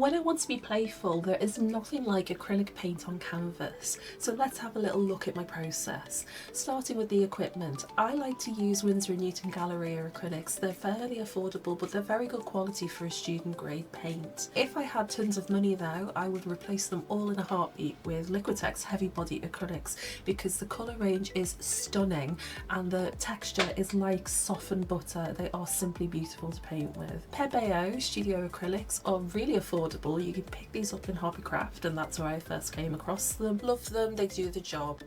When I want to be playful, there is nothing like acrylic paint on canvas. So let's have a little look at my process. Starting with the equipment, I like to use Winsor & Newton Galleria acrylics. They're fairly affordable, but they're very good quality for a student grade paint. If I had tons of money though, I would replace them all in a heartbeat with Liquitex heavy body acrylics because the colour range is stunning and the texture is like softened butter. They are simply beautiful to paint with. Pebeo Studio acrylics are really affordable. You can pick these up in Hobbycraft, and that's where I first came across them. Love them, they do the job.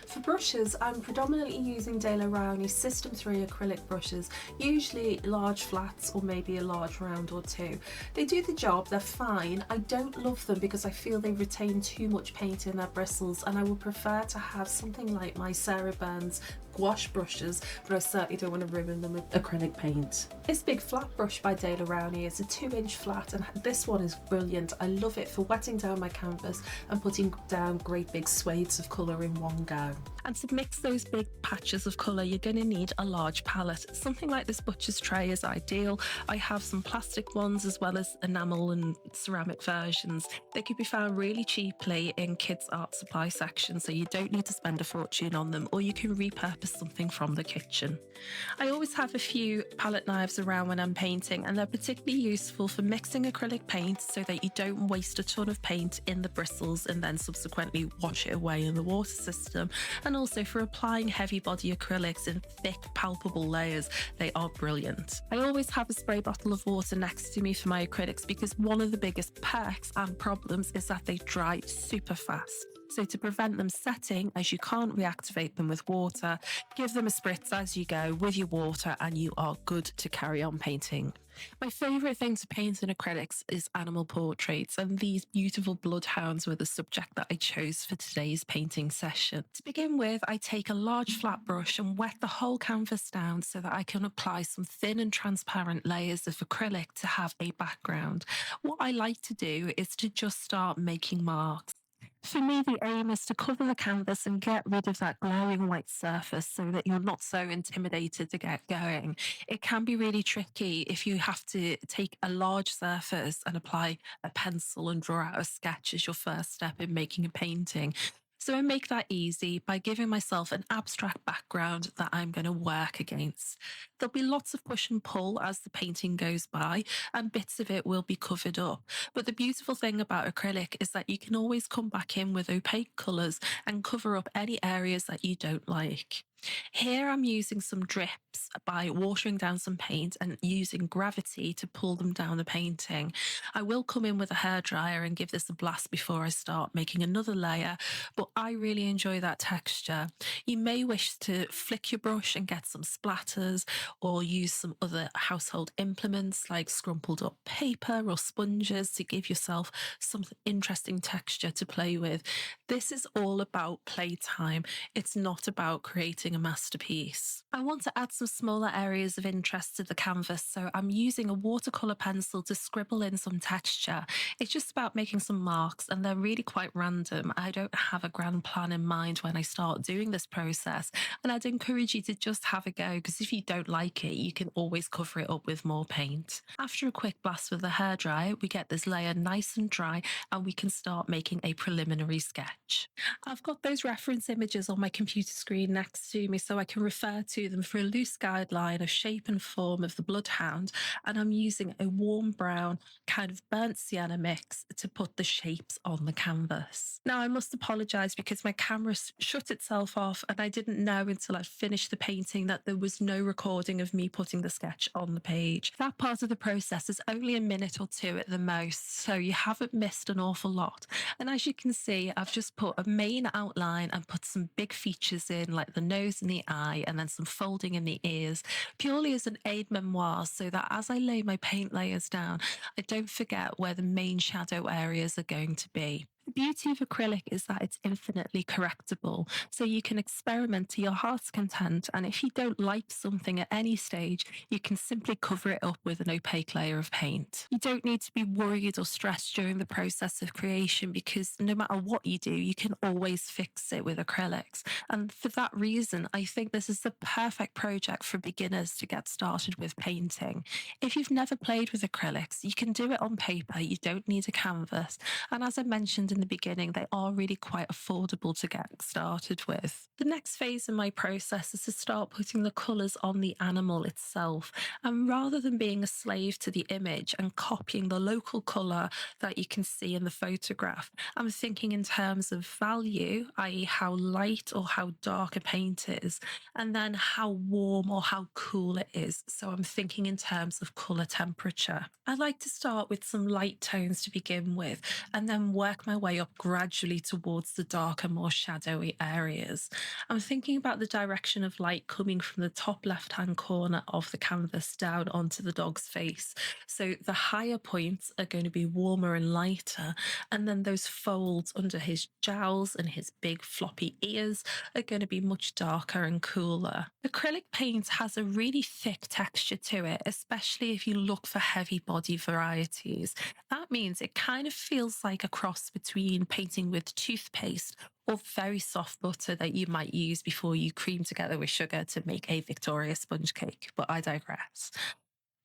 For brushes, I'm predominantly using De La Rowney System 3 acrylic brushes, usually large flats or maybe a large round or two. They do the job, they're fine. I don't love them because I feel they retain too much paint in their bristles, and I would prefer to have something like my Sarah Burns gouache brushes, but I certainly don't want to ruin them with acrylic paint. This big flat brush by De La Rowney is a 2-inch flat, and this one is brilliant. I love it for wetting down my canvas and putting down great big swathes of colour in one go. And to mix those big patches of colour, you're going to need a large palette. Something like this butcher's tray is ideal. I have some plastic ones as well as enamel and ceramic versions. They could be found really cheaply in kids' art supply section, so you don't need to spend a fortune on them, or you can repurpose something from the kitchen. I always have a few palette knives around when I'm painting, and they're particularly useful for mixing acrylic paint so that you don't waste a ton of paint in the bristles and then subsequently wash it away in the water system, and also for applying heavy body acrylics in thick, palpable layers. They are brilliant. I always have a spray bottle of water next to me for my acrylics because one of the biggest perks and problems is that they dry super fast. So to prevent them setting, as you can't reactivate them with water, give them a spritz as you go with your water and you are good to carry on painting. My favourite thing to paint in acrylics is animal portraits, and these beautiful bloodhounds were the subject that I chose for today's painting session. To begin with, I take a large flat brush and wet the whole canvas down so that I can apply some thin and transparent layers of acrylic to have a background. What I like to do is to just start making marks. For me, the aim is to cover the canvas and get rid of that glaring white surface so that you're not so intimidated to get going. It can be really tricky if you have to take a large surface and apply a pencil and draw out a sketch as your first step in making a painting. So I make that easy by giving myself an abstract background that I'm going to work against. There'll be lots of push and pull as the painting goes by, and bits of it will be covered up. But the beautiful thing about acrylic is that you can always come back in with opaque colours and cover up any areas that you don't like. Here I'm using some drips by watering down some paint and using gravity to pull them down the painting. I will come in with a hairdryer and give this a blast before I start making another layer, but I really enjoy that texture. You may wish to flick your brush and get some splatters, or use some other household implements like scrumpled up paper or sponges to give yourself some interesting texture to play with. This is all about playtime. It's not about creating a masterpiece. I want to add some smaller areas of interest to the canvas, so I'm using a watercolour pencil to scribble in some texture. It's just about making some marks, and they're really quite random. I don't have a grand plan in mind when I start doing this process, and I'd encourage you to just have a go, because if you don't like it, you can always cover it up with more paint. After a quick blast with the hairdryer, we get this layer nice and dry, and we can start making a preliminary sketch. I've got those reference images on my computer screen next to me so I can refer to them for a loose guideline of shape and form of the bloodhound, and I'm using a warm brown kind of burnt sienna mix to put the shapes on the canvas. Now I must apologise because my camera shut itself off, and I didn't know until I'd finished the painting that there was no recording of me putting the sketch on the page. That part of the process is only a minute or two at the most, so you haven't missed an awful lot. And as you can see, I've just put a main outline and put some big features in like the nose and the eye, and then some folding in the ears, purely as an aid memoir, so that as I lay my paint layers down, I don't forget where the main shadow areas are going to be. beauty of acrylic is that it's infinitely correctable, so you can experiment to your heart's content, and if you don't like something at any stage, you can simply cover it up with an opaque layer of paint. You don't need to be worried or stressed during the process of creation because no matter what you do, you can always fix it with acrylics. And for that reason, I think this is the perfect project for beginners to get started with painting. If you've never played with acrylics, you can do it on paper, you don't need a canvas. And as I mentioned in the beginning, they are really quite affordable to get started with. The next phase in my process is to start putting the colours on the animal itself. And rather than being a slave to the image and copying the local colour that you can see in the photograph, I'm thinking in terms of value, i.e. how light or how dark a paint is, and then how warm or how cool it is. So I'm thinking in terms of colour temperature. I like to start with some light tones to begin with, and then work my way up gradually towards the darker, more shadowy areas. I'm thinking about the direction of light coming from the top left-hand corner of the canvas down onto the dog's face. So the higher points are going to be warmer and lighter, and then those folds under his jowls and his big floppy ears are going to be much darker and cooler. Acrylic paint has a really thick texture to it, especially if you look for heavy body varieties. That means it kind of feels like a cross between painting with toothpaste or very soft butter that you might use before you cream together with sugar to make a Victoria sponge cake, but I digress.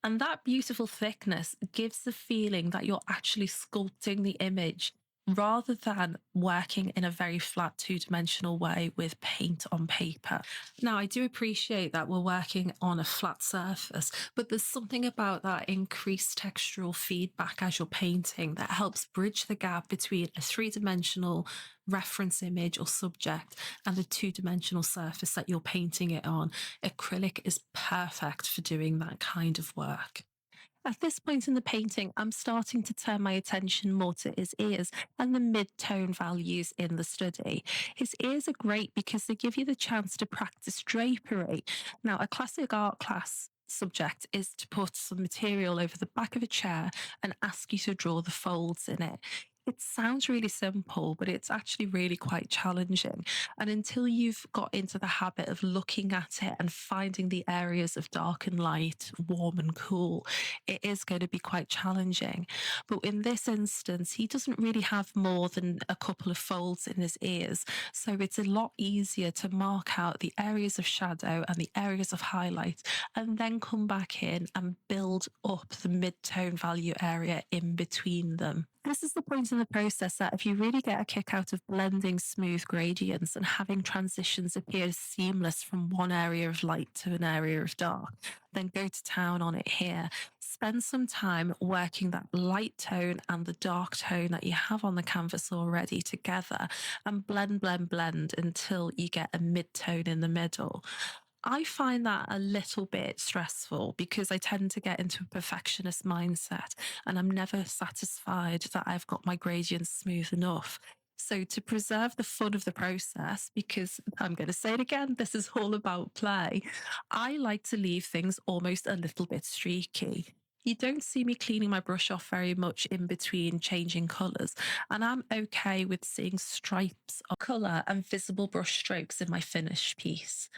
And that beautiful thickness gives the feeling that you're actually sculpting the image rather than working in a very flat two-dimensional way with paint on paper. Now, I do appreciate that we're working on a flat surface, but there's something about that increased textural feedback as you're painting that helps bridge the gap between a three-dimensional reference image or subject and the two-dimensional surface that you're painting it on. Acrylic is perfect for doing that kind of work. At this point in the painting, I'm starting to turn my attention more to his ears and the mid-tone values in the study. His ears are great because they give you the chance to practice drapery. Now, a classic art class subject is to put some material over the back of a chair and ask you to draw the folds in it. It sounds really simple, but it's actually really quite challenging. And until you've got into the habit of looking at it and finding the areas of dark and light, warm and cool, it is going to be quite challenging. But in this instance, he doesn't really have more than a couple of folds in his ears. So it's a lot easier to mark out the areas of shadow and the areas of highlight, and then come back in and build up the mid-tone value area in between them. This is the point in the process that if you really get a kick out of blending smooth gradients and having transitions appear seamless from one area of light to an area of dark, then go to town on it here. Spend some time working that light tone and the dark tone that you have on the canvas already together, and blend until you get a mid-tone in the middle. I find that a little bit stressful because I tend to get into a perfectionist mindset and I'm never satisfied that I've got my gradients smooth enough. So to preserve the fun of the process, because I'm going to say it again, this is all about play, I like to leave things almost a little bit streaky. You don't see me cleaning my brush off very much in between changing colours, and I'm okay with seeing stripes of colour and visible brush strokes in my finished piece.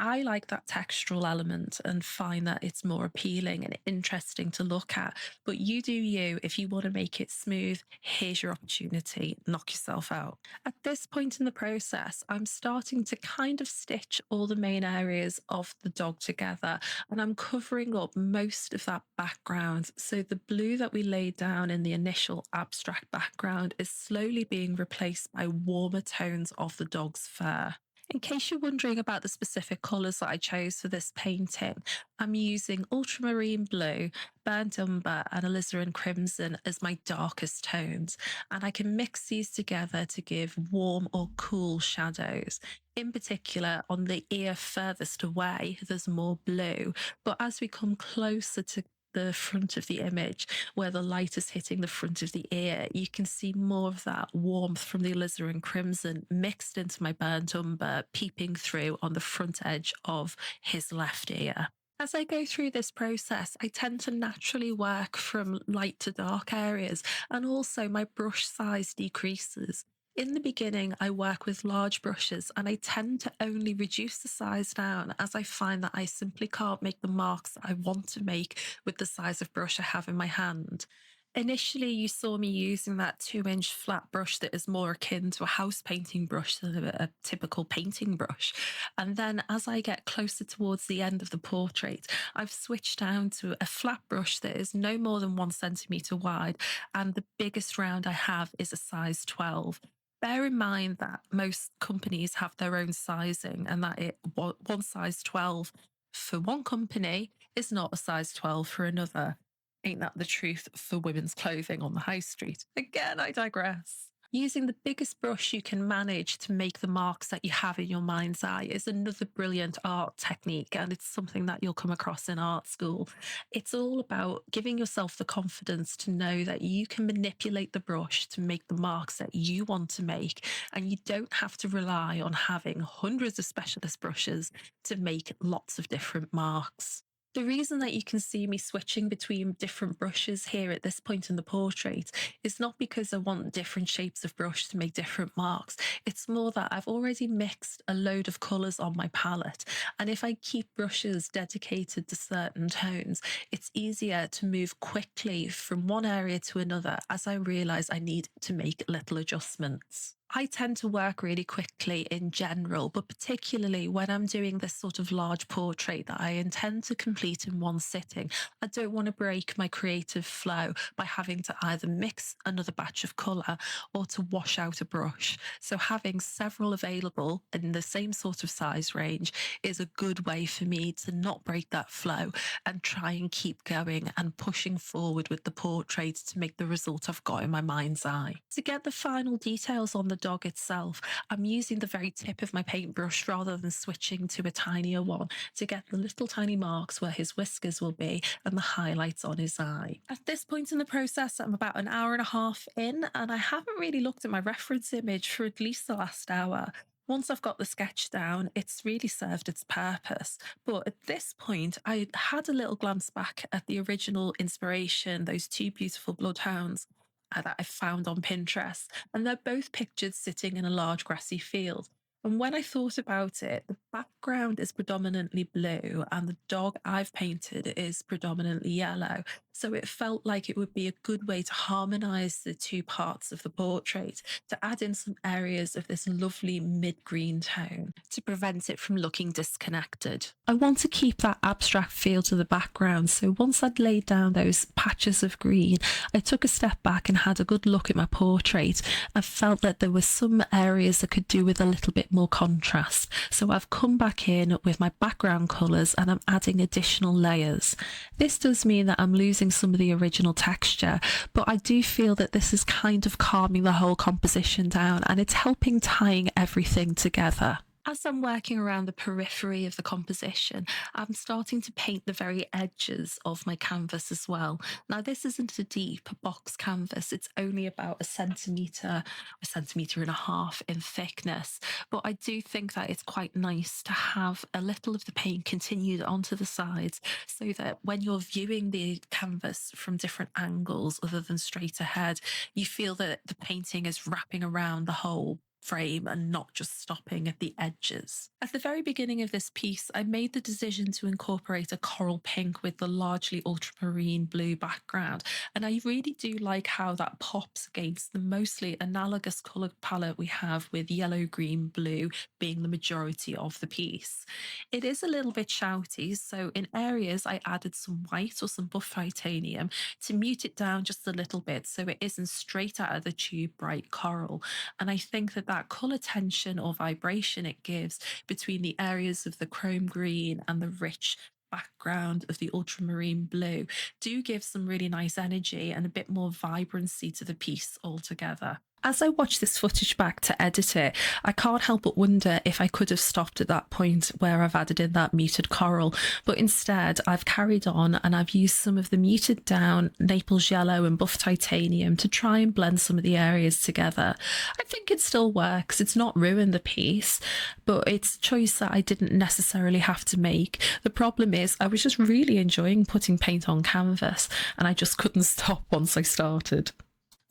I like that textural element and find that it's more appealing and interesting to look at. But you do you. If you want to make it smooth, here's your opportunity. Knock yourself out. At this point in the process, I'm starting to kind of stitch all the main areas of the dog together, and I'm covering up most of that background. So the blue that we laid down in the initial abstract background is slowly being replaced by warmer tones of the dog's fur. In case you're wondering about the specific colours that I chose for this painting, I'm using ultramarine blue, burnt umber and alizarin crimson as my darkest tones, and I can mix these together to give warm or cool shadows. In particular, on the ear furthest away, there's more blue, but as we come closer to the front of the image, where the light is hitting the front of the ear, you can see more of that warmth from the alizarin crimson mixed into my burnt umber peeping through on the front edge of his left ear. As I go through this process, I tend to naturally work from light to dark areas, and also my brush size decreases. In the beginning, I work with large brushes and I tend to only reduce the size down as I find that I simply can't make the marks that I want to make with the size of brush I have in my hand. Initially, you saw me using that 2-inch flat brush that is more akin to a house painting brush than a typical painting brush. And then as I get closer towards the end of the portrait, I've switched down to a flat brush that is no more than 1 centimetre wide. And the biggest round I have is a size 12. Bear in mind that most companies have their own sizing and that one size 12 for one company is not a size 12 for another. Ain't that the truth for women's clothing on the high street? Again, I digress. Using the biggest brush you can manage to make the marks that you have in your mind's eye is another brilliant art technique, and it's something that you'll come across in art school. It's all about giving yourself the confidence to know that you can manipulate the brush to make the marks that you want to make, and you don't have to rely on having hundreds of specialist brushes to make lots of different marks. The reason that you can see me switching between different brushes here at this point in the portrait is not because I want different shapes of brush to make different marks. It's more that I've already mixed a load of colours on my palette. And if I keep brushes dedicated to certain tones, it's easier to move quickly from one area to another as I realise I need to make little adjustments. I tend to work really quickly in general, but particularly when I'm doing this sort of large portrait that I intend to complete in one sitting, I don't want to break my creative flow by having to either mix another batch of colour or to wash out a brush. So having several available in the same sort of size range is a good way for me to not break that flow and try and keep going and pushing forward with the portrait to make the result I've got in my mind's eye. To get the final details on the dog itself, I'm using the very tip of my paintbrush rather than switching to a tinier one to get the little tiny marks where his whiskers will be and the highlights on his eye. At this point in the process, I'm about an hour and a half in, and I haven't really looked at my reference image for at least the last hour. Once I've got the sketch down, it's really served its purpose. But at this point, I had a little glance back at the original inspiration, those two beautiful bloodhounds that I found on Pinterest, and they're both pictured sitting in a large grassy field. And when I thought about it, the background is predominantly blue and the dog I've painted is predominantly yellow. So it felt like it would be a good way to harmonise the two parts of the portrait, to add in some areas of this lovely mid-green tone to prevent it from looking disconnected. I want to keep that abstract feel to the background, so once I'd laid down those patches of green, I took a step back and had a good look at my portrait and felt that there were some areas that could do with a little bit more contrast. So I've come back in with my background colours and I'm adding additional layers. This does mean that I'm losing some of the original texture, but I do feel that this is kind of calming the whole composition down and it's helping tying everything together. As I'm working around the periphery of the composition, I'm starting to paint the very edges of my canvas as well. Now, this isn't a deep box canvas. It's only about a centimetre and a half in thickness. But I do think that it's quite nice to have a little of the paint continued onto the sides so that when you're viewing the canvas from different angles other than straight ahead, you feel that the painting is wrapping around the whole frame and not just stopping at the edges. At the very beginning of this piece, I made the decision to incorporate a coral pink with the largely ultramarine blue background, and I really do like how that pops against the mostly analogous colour palette we have with yellow, green, blue being the majority of the piece. It is a little bit shouty, so in areas I added some white or some buff titanium to mute it down just a little bit so it isn't straight out of the tube bright coral. And I think that that colour tension or vibration it gives between the areas of the chrome green and the rich background of the ultramarine blue do give some really nice energy and a bit more vibrancy to the piece altogether. As I watch this footage back to edit it, I can't help but wonder if I could have stopped at that point where I've added in that muted coral, but instead I've carried on and I've used some of the muted down Naples yellow and buff titanium to try and blend some of the areas together. I think it still works, it's not ruined the piece, but it's a choice that I didn't necessarily have to make. The problem is I was just really enjoying putting paint on canvas and I just couldn't stop once I started.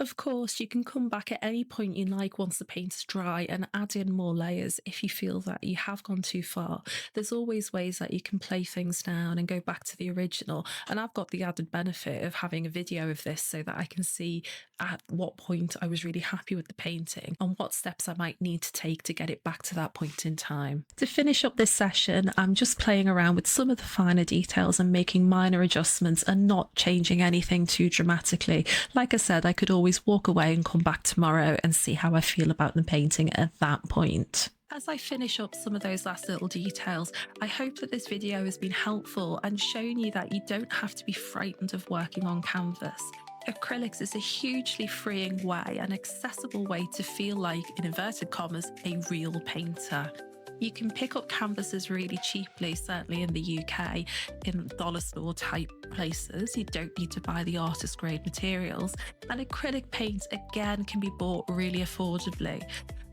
Of course, you can come back at any point you like once the paint's dry and add in more layers if you feel that you have gone too far. There's always ways that you can play things down and go back to the original, and I've got the added benefit of having a video of this so that I can see at what point I was really happy with the painting and what steps I might need to take to get it back to that point in time. To finish up this session, I'm just playing around with some of the finer details and making minor adjustments and not changing anything too dramatically. Like I said, I could always walk away and come back tomorrow and see how I feel about the painting at that point. As I finish up some of those last little details, I hope that this video has been helpful and shown you that you don't have to be frightened of working on canvas. Acrylics is a hugely freeing way and accessible way to feel like, in inverted commas, a real painter. You can pick up canvases really cheaply, certainly in the UK, in dollar store type places. You don't need to buy the artist grade materials. And acrylic paint, again, can be bought really affordably.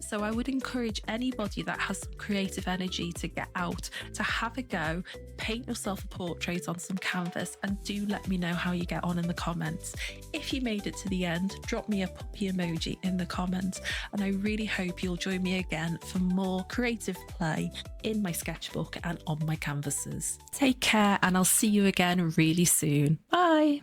So I would encourage anybody that has some creative energy to get out, to have a go, paint yourself a portrait on some canvas, and do let me know how you get on in the comments. If you made it to the end, drop me a puppy emoji in the comments, and I really hope you'll join me again for more creative play in my sketchbook and on my canvases. Take care, and I'll see you again really soon. Bye!